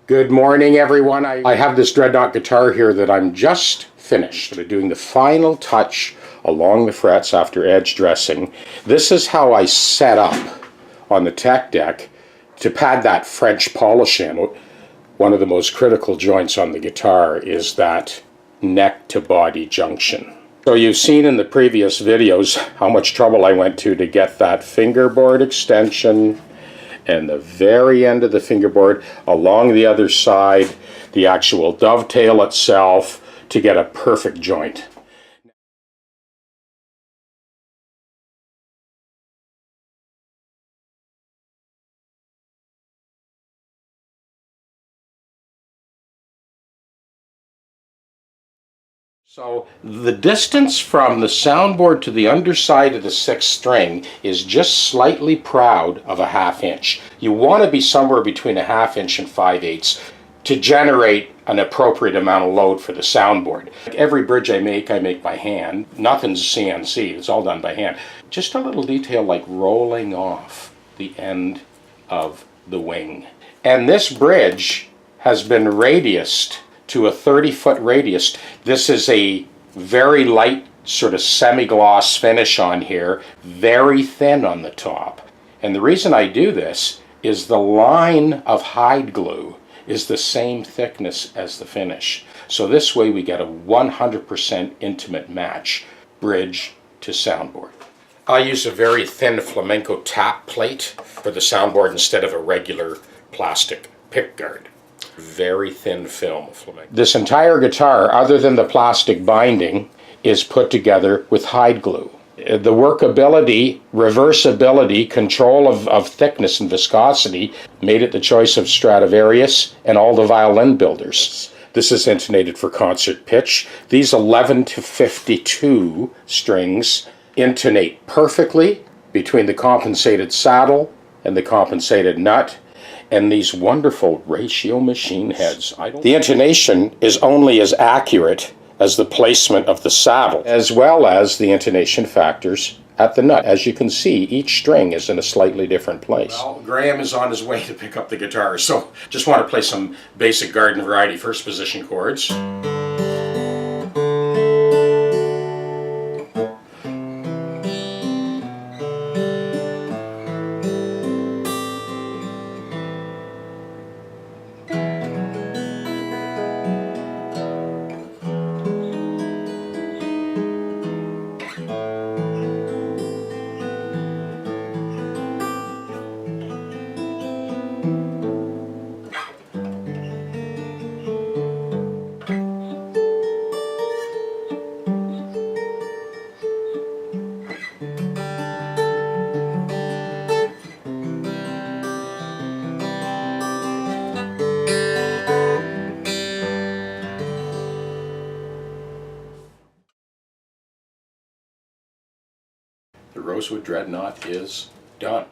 Good morning, everyone. I have this Dreadnought guitar here that I'm just finished doing the final touch along the frets after edge dressing. This is how I set up on the tech deck to pad that French polish in. One of the most critical joints on the guitar is that neck to body junction. So you've seen in the previous videos how much trouble I went to get that fingerboard extension and the very end of the fingerboard along the other side, the actual dovetail itself, to get a perfect joint. So the distance from the soundboard to the underside of the sixth string is just slightly proud of a ½ inch. You want to be somewhere between a ½ inch and 5/8 to generate an appropriate amount of load for the soundboard. Every bridge I make by hand. Nothing's CNC, it's all done by hand. Just a little detail like rolling off the end of the wing. And this bridge has been radiused to a 30-foot radius. This is a very light sort of semi-gloss finish on here, very thin on the top. And the reason I do this is the line of hide glue is the same thickness as the finish. So this way we get a 100% intimate match, bridge to soundboard. I use a very thin flamenco tap plate for the soundboard instead of a regular plastic pick guard. Very thin film flamenco. This entire guitar, other than the plastic binding, is put together with hide glue. The workability, reversibility, control of thickness and viscosity made it the choice of Stradivarius and all the violin builders. This is intonated for concert pitch. These 11 to 52 strings intonate perfectly between the compensated saddle and the compensated nut, and these wonderful ratio machine heads. The intonation is only as accurate as the placement of the saddle, as well as the intonation factors at the nut. As you can see, each string is in a slightly different place. Well, Graham is on his way to pick up the guitar, so just want to play some basic garden variety first position chords. The Rosewood Dreadnought is done.